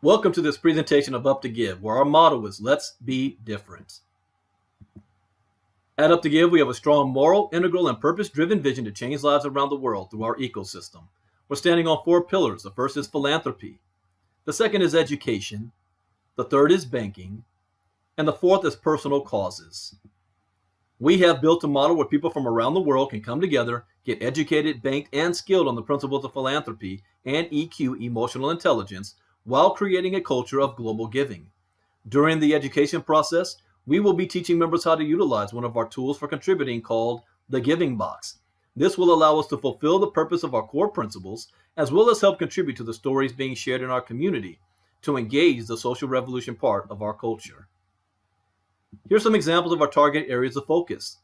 Welcome to this presentation of Up2Give, where our motto is Let's Be Different. At Up2Give, we have a strong moral, integral, and purpose-driven vision to change lives around the world through our ecosystem. We're standing on 4 pillars. The first is philanthropy. The second is education. The third is banking. And the fourth is personal causes. We have built a model where people from around the world can come together, get educated, banked, and skilled on the principles of philanthropy and EQ, emotional intelligence, while creating a culture of global giving. During the education process, we will be teaching members how to utilize one of our tools for contributing called the Giving Box. This will allow us to fulfill the purpose of our core principles, as well as help contribute to the stories being shared in our community to engage the social revolution part of our culture. Here's some examples of our target areas of focus.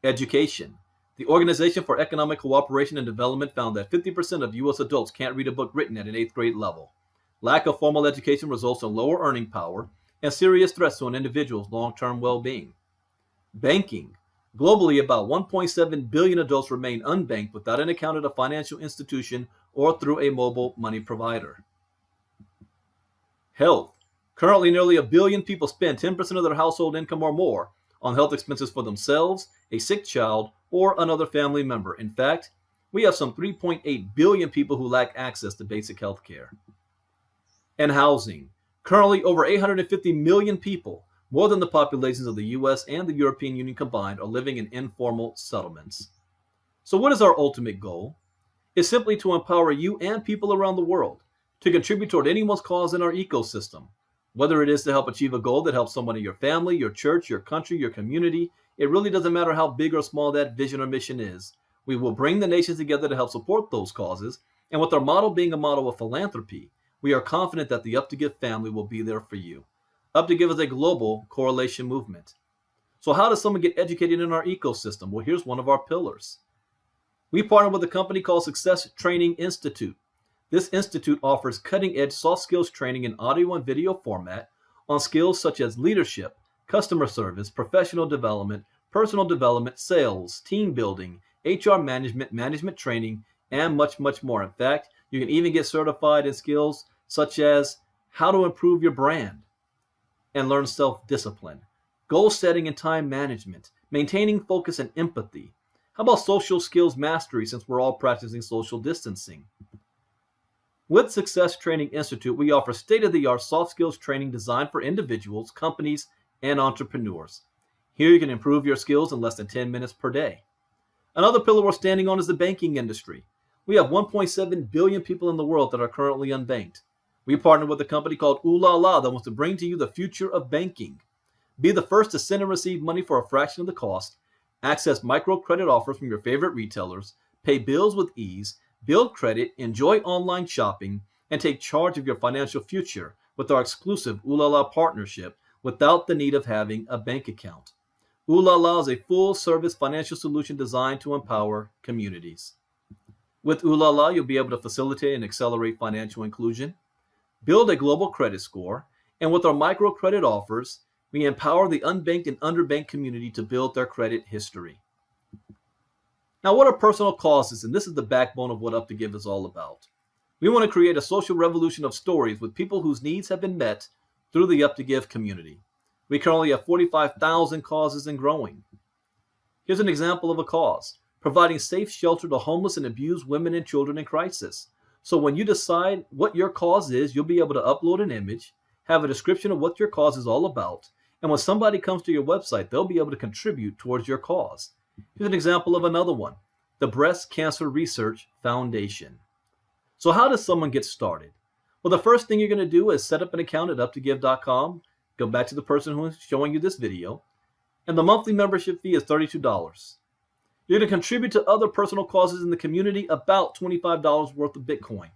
Education. The Organization for Economic Cooperation and Development found that 50% of U.S. adults can't read a book written at an 8th grade level. Lack of formal education results in lower earning power and serious threats to an individual's long-term well-being. Banking. Globally, about 1.7 billion adults remain unbanked without an account at a financial institution or through a mobile money provider. Health. Currently, nearly 1 billion people spend 10% of their household income or more on health expenses for themselves, a sick child, or another family member. In fact, we have some 3.8 billion people who lack access to basic health care. And housing. Currently, over 850 million people, more than the populations of the US and the European Union combined, are living in informal settlements. So what is our ultimate goal? It's simply to empower you and people around the world to contribute toward anyone's cause in our ecosystem. Whether it is to help achieve a goal that helps someone in your family, your church, your country, your community, it really doesn't matter how big or small that vision or mission is. We will bring the nations together to help support those causes, and with our model being a model of philanthropy, we are confident that the Up2Give family will be there for you. Up2Give is a global correlation movement. So how does someone get educated in our ecosystem? Well, here's one of our pillars. We partner with a company called Success Training Institute. This institute offers cutting-edge soft skills training in audio and video format on skills such as leadership, customer service, professional development, personal development, sales, team building, HR management, management training, and much, much more. In fact, you can even get certified in skills such as how to improve your brand and learn self-discipline, goal setting and time management, maintaining focus and empathy. How about social skills mastery, since we're all practicing social distancing? With Success Training Institute, we offer state-of-the-art soft skills training designed for individuals, companies, and entrepreneurs. Here you can improve your skills in less than 10 minutes per day. Another pillar we're standing on is the banking industry. We have 1.7 billion people in the world that are currently unbanked. We partner with a company called Ooh La La that wants to bring to you the future of banking. Be the first to send and receive money for a fraction of the cost, access microcredit offers from your favorite retailers, pay bills with ease, build credit, enjoy online shopping, and take charge of your financial future with our exclusive Ooh La La partnership without the need of having a bank account. Ooh La La is a full-service financial solution designed to empower communities. With Ooh La La, you'll be able to facilitate and accelerate financial inclusion, build a global credit score, and with our microcredit offers, we empower the unbanked and underbanked community to build their credit history. Now, what are personal causes? And this is the backbone of what Up2Give is all about. We want to create a social revolution of stories with people whose needs have been met through the Up2Give community. We currently have 45,000 causes and growing. Here's an example of a cause: providing safe shelter to homeless and abused women and children in crisis. So when you decide what your cause is, you'll be able to upload an image, have a description of what your cause is all about, and when somebody comes to your website, they'll be able to contribute towards your cause. Here's an example of another one: the Breast Cancer Research Foundation. So how does someone get started? Well, the first thing you're going to do is set up an account at up2give.com. Go back to the person who is showing you this video, and the monthly membership fee is $32. You're going to contribute to other personal causes in the community, about $25 worth of Bitcoin.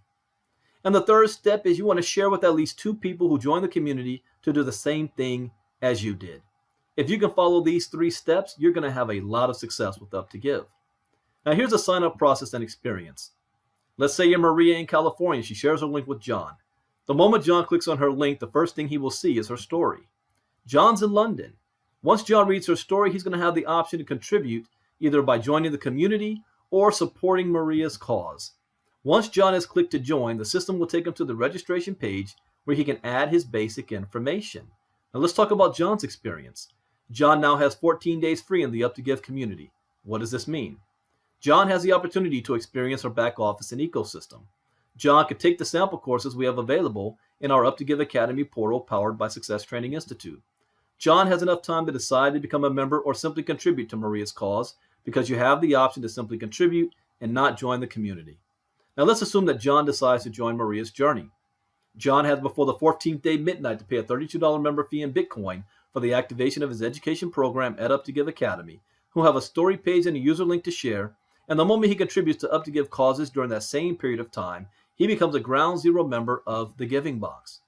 And the third step is you want to share with at least 2 people who join the community to do the same thing as you did. If you can follow these 3 steps, you're going to have a lot of success with Up2Give. Now, here's a sign-up process and experience. Let's say you're Maria in California. She shares her link with John. The moment John clicks on her link, the first thing he will see is her story. John's in London. Once John reads her story, he's going to have the option to contribute either by joining the community or supporting Maria's cause. Once John has clicked to join, the system will take him to the registration page where he can add his basic information. Now let's talk about John's experience. John now has 14 days free in the Up2Give community. What does this mean? John has the opportunity to experience our back office and ecosystem. John could take the sample courses we have available in our Up2Give Academy portal powered by Success Training Institute. John has enough time to decide to become a member or simply contribute to Maria's cause, because you have the option to simply contribute and not join the community. Now let's assume that John decides to join Maria's journey. John has before the 14th day midnight to pay a $32 member fee in Bitcoin for the activation of his education program at Up2Give Academy. He'll have a story page and a user link to share, and the moment he contributes to Up2Give causes during that same period of time, he becomes a ground zero member of the Giving Box.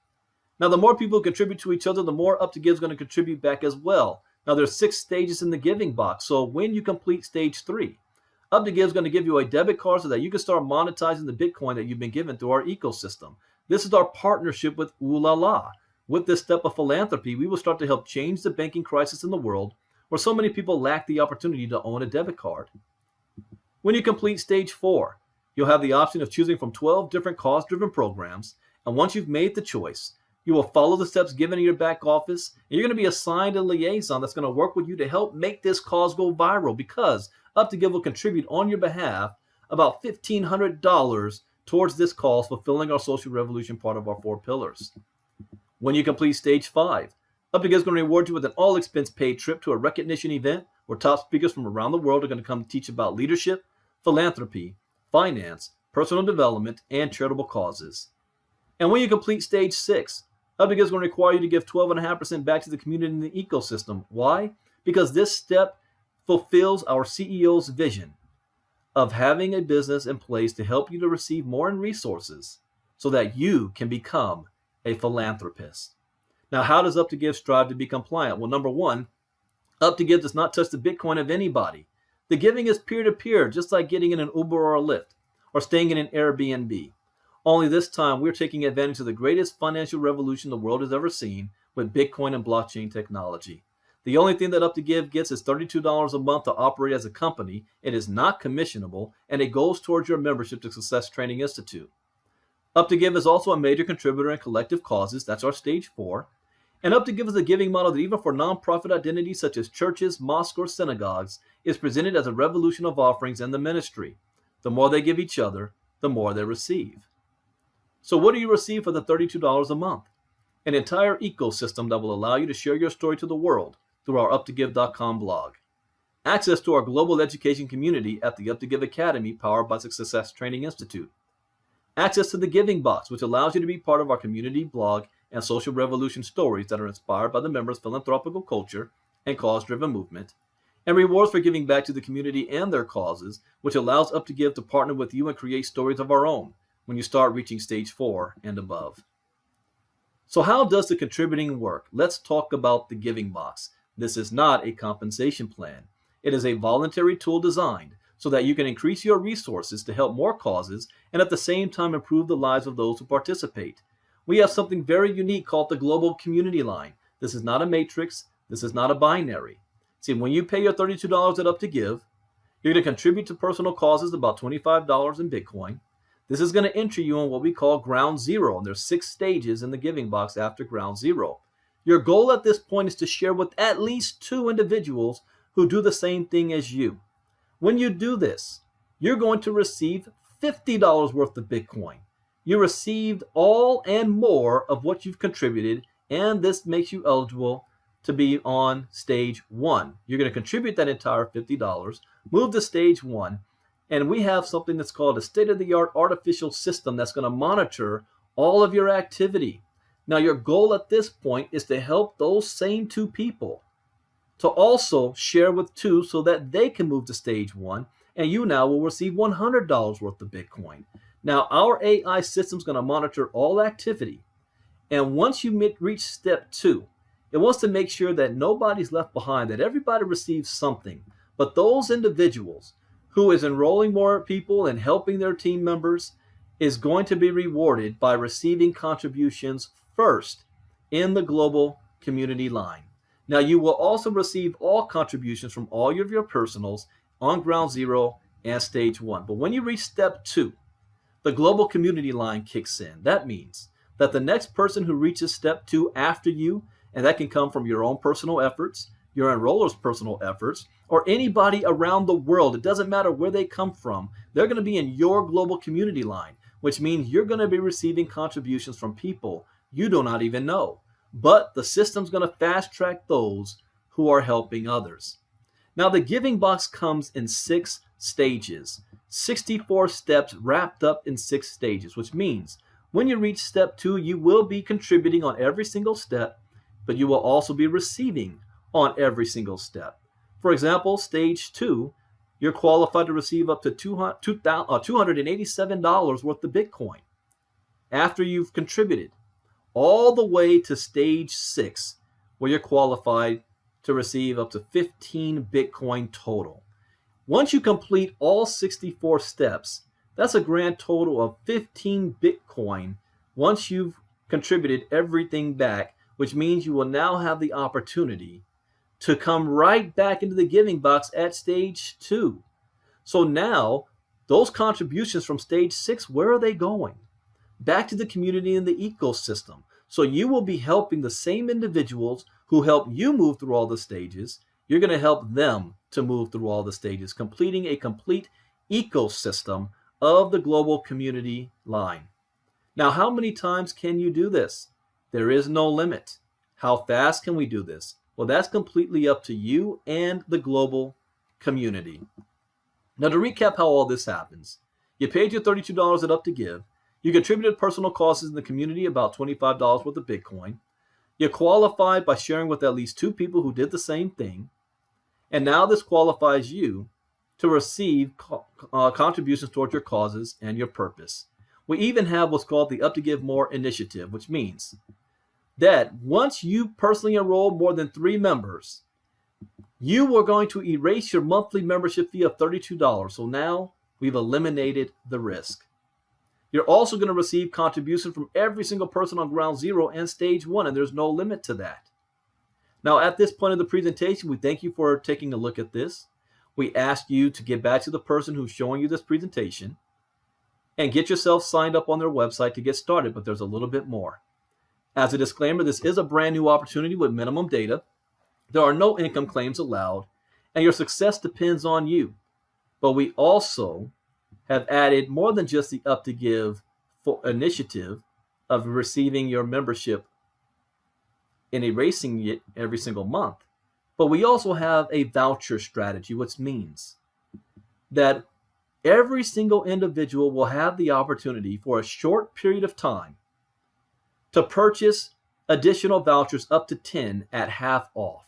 Now, the more people contribute to each other, the more Up2Give is going to contribute back as well. Now, there's 6 stages in the Giving Box, so when you complete stage 3, Up2Give is going to give you a debit card so that you can start monetizing the Bitcoin that you've been given through our ecosystem. This is our partnership with Ooh La La. With this step of philanthropy, we will start to help change the banking crisis in the world, where so many people lack the opportunity to own a debit card. When you complete stage 4, you'll have the option of choosing from 12 different cause-driven programs, and once you've made the choice, you will follow the steps given in your back office, and you're going to be assigned a liaison that's going to work with you to help make this cause go viral, because Up2Give will contribute on your behalf about $1,500 towards this cause, fulfilling our social revolution part of our 4 pillars. When you complete stage 5, Up2Give is going to reward you with an all-expense paid trip to a recognition event where top speakers from around the world are going to come teach about leadership, philanthropy, finance, personal development, and charitable causes. And when you complete stage 6, Up2Give is going to require you to give 12.5% back to the community and the ecosystem. Why? Because this step fulfills our CEO's vision of having a business in place to help you to receive more in resources so that you can become a philanthropist. Now, how does Up2Give strive to be compliant? Well, number one, Up2Give does not touch the Bitcoin of anybody. The giving is peer-to-peer, just like getting in an Uber or a Lyft, or staying in an Airbnb. Only this time, we're taking advantage of the greatest financial revolution the world has ever seen with Bitcoin and blockchain technology. The only thing that Up2Give gets is $32 a month to operate as a company. It is not commissionable, and it goes towards your membership to Success Training Institute. Up2Give is also a major contributor in collective causes. That's our stage 4. And Up2Give is a giving model that even for nonprofit identities such as churches, mosques, or synagogues is presented as a revolution of offerings and the ministry. The more they give each other, the more they receive. So what do you receive for the $32 a month? An entire ecosystem that will allow you to share your story to the world through our Up2give.com blog. Access to our global education community at the Up2Give Academy powered by Success Training Institute. Access to the Giving Box, which allows you to be part of our community blog and social revolution stories that are inspired by the members' philanthropical culture and cause-driven movement. And rewards for giving back to the community and their causes, which allows Up2Give to partner with you and create stories of our own when you start reaching stage 4 and above. So how does the contributing work? Let's talk about the Giving Box. This is not a compensation plan. It is a voluntary tool designed so that you can increase your resources to help more causes and at the same time improve the lives of those who participate. We have something very unique called the Global Community Line. This is not a matrix. This is not a binary. See, when you pay your $32 at Up2Give, you're going to contribute to personal causes about $25 in Bitcoin. This is going to enter you on what we call ground zero, and there's 6 stages in the Giving Box after ground zero. Your goal at this point is to share with at least 2 individuals who do the same thing as you. When you do this, you're going to receive $50 worth of Bitcoin. You received all and more of what you've contributed, and this makes you eligible to be on stage 1. You're going to contribute that entire $50, move to stage 1, and we have something that's called a state-of-the-art artificial system that's going to monitor all of your activity. Now, your goal at this point is to help those same 2 people to also share with 2 so that they can move to stage 1, and you now will receive $100 worth of Bitcoin. Now, our AI system is going to monitor all activity, and once you reach step 2, it wants to make sure that nobody's left behind, that everybody receives something, but those individuals who is enrolling more people and helping their team members is going to be rewarded by receiving contributions first in the global community line. Now, you will also receive all contributions from all of your personals on ground zero and stage 1. But when you reach step 2, the global community line kicks in. That means that the next person who reaches step 2 after you, and that can come from your own personal efforts, your enroller's personal efforts, or anybody around the world, it doesn't matter where they come from, they're going to be in your global community line, which means you're going to be receiving contributions from people you do not even know. But the system's going to fast track those who are helping others. Now, the giving box comes in 6 stages, 64 steps wrapped up in 6 stages, which means when you reach step 2, you will be contributing on every single step, but you will also be receiving on every single step. For example, stage 2, you're qualified to receive up to $287 worth of Bitcoin after you've contributed, all the way to stage 6, where you're qualified to receive up to 15 Bitcoin total. Once you complete all 64 steps, that's a grand total of 15 Bitcoin once you've contributed everything back, which means you will now have the opportunity to come right back into the giving box at stage 2. So now, those contributions from stage 6, where are they going? Back to the community and the ecosystem. So you will be helping the same individuals who help you move through all the stages. You're going to help them to move through all the stages, completing a complete ecosystem of the global community line. Now, how many times can you do this? There is no limit. How fast can we do this? Well, that's completely up to you and the global community. Now, to recap how all this happens, you paid your $32 at Up2Give. You contributed personal causes in the community, about $25 worth of Bitcoin. You qualified by sharing with at least 2 people who did the same thing. And now this qualifies you to receive contributions towards your causes and your purpose. We even have what's called the Up2Give More initiative, which means that once you personally enroll more than 3 members, you are going to erase your monthly membership fee of $32. So now we've eliminated the risk. You're also going to receive contributions from every single person on ground 0 and stage 1, and there's no limit to that. Now, at this point of the presentation, we thank you for taking a look at this. We ask you to get back to the person who's showing you this presentation and get yourself signed up on their website to get started, but there's a little bit more. As a disclaimer, this is a brand new opportunity with minimum data. There are no income claims allowed, and your success depends on you. But we also have added more than just the Up2Give initiative of receiving your membership and erasing it every single month. But we also have a voucher strategy, which means that every single individual will have the opportunity for a short period of time to purchase additional vouchers up to 10 at half off.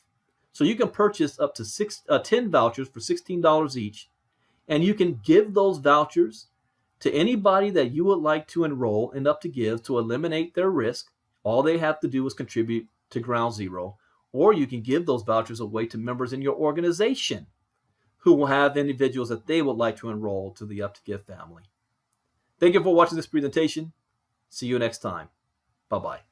So you can purchase up to 10 vouchers for $16 each, and you can give those vouchers to anybody that you would like to enroll in Up2Give to eliminate their risk. All they have to do is contribute to ground 0, or you can give those vouchers away to members in your organization who will have individuals that they would like to enroll to the Up2Give family. Thank you for watching this presentation. See you next time. Bye-bye.